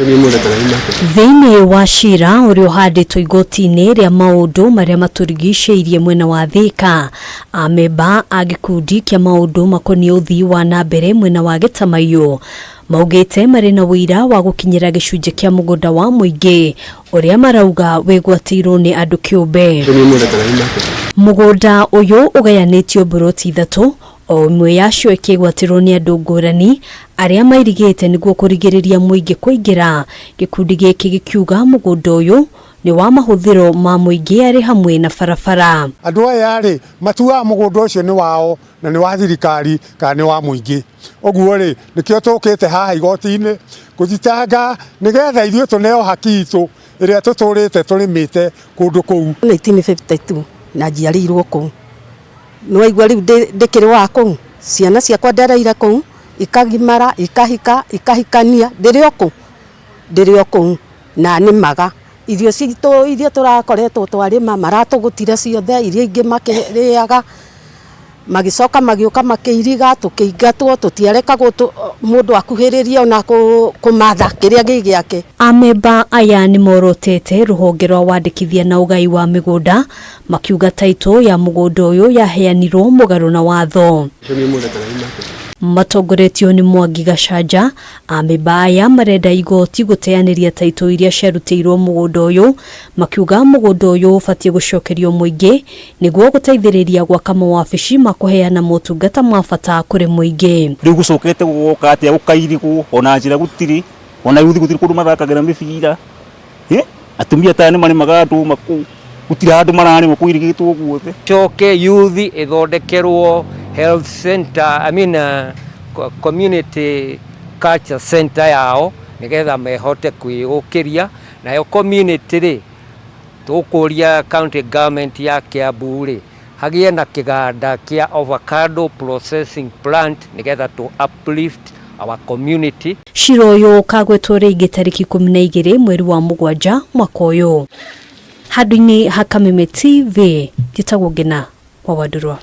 Thĩinĩ wa cira ũrĩa ũhandĩtwo igoti-inĩ rĩa maũndũ marĩa matũrigicĩirie mwena wa Thika, amemba a gĩkundi kĩa maũndũ makoniĩ ũthii wa na mbere mwena wa Gĩtamaiyũ maugĩte marĩ na wĩira wa gũkinyĩra gĩcunjĩ kĩa mũgũnda wa mũingĩ ũrĩa marauga wĩgwatĩirwo nĩ andũ kĩũmbe. Mũgũnda ũyũ ũgayanĩtio mburoti ithatũ, o imwe yacio ikĩgwatirwo nĩ andũ ngũrani arĩa mairigĩte nĩguo kũrigĩrĩria mũingĩ kũingĩra. Gĩkundi gĩkĩ gĩkiuga mũgũnda ũyũ nĩ wa mahũthĩro ma mũingĩ arĩ hamwe na barabara. Andũ aya rĩ matuaga mũgũnda ũcio nĩ wao na nĩ wa thirikari kana nĩ wa mũingĩ. Ũguo rĩ nĩkĩo tũkĩte haha igoti-inĩ gũthitanga nĩgetha ithuĩ tũneo haki itũ ĩrĩa tũtũrĩte tũrĩmĩte kũndũ kũu. 1952 na njiarĩirwo kũu. Nĩwaigua rĩu ndĩkĩrĩ wa kũu, ciana ciakwa ndereire kũu, ikagimara, ikahikania, ndĩrĩ o kũu na nĩmaga. Irio citũ iria tũrakoretwo twarĩma maratũgũtire ciothe, iria ingĩ makĩrĩaga, magicoka magĩũka makĩiriga, tũkĩingatwo, tũtiarekagwo mũndũ akuhĩrĩrie ona kũmatha kĩrĩa gĩgĩake. Amemba aya nĩ morotete rũhonge rwa wandĩkithia na ũgai wa mĩgũnda makiuga taitũ ya mũgũnda ũyũ yaheanirwo mũgarũ na watho. Matongoretio nĩ Mwangi Gacanja, amemba aya marenda igoti gũteanĩria taitũ iria ciarutĩirwo mũgũnda ũyũ, makiuga mũgũnda ũyũ ũbatiĩ gũcokerio mũingĩ nĩguo gũteithĩrĩria gwaka mawabici ma kũheana motungata ma bata kũrĩ mũingĩ. Rĩu gũcokete gũka atĩa gũkairigwo ona njĩra gũtirĩ, ona yuthi gũtirĩ kũndũ mathakagĩra mĩbira. Atumia ata nĩ marĩmaga ndũma kũu, gũtirĩ handũ mararĩma kũirigĩtwo guothe. Coke yuthi ĩthondekerwo health center, community culture center yao nigetha mehote kwĩgũkĩria nayo community rĩ tũkũria county government ya Kiambu rĩ hagĩe na kĩganda kĩa avocado processing plant nigetha to uplift our community. Cira ũyũ ũkagwetwo rĩngĩ tarĩki 12 mweri wa Mũgwanja mwaka ũyũ. Handũ-inĩ ha Kameme TV, njĩtagwo Ngina wa Wandurwa.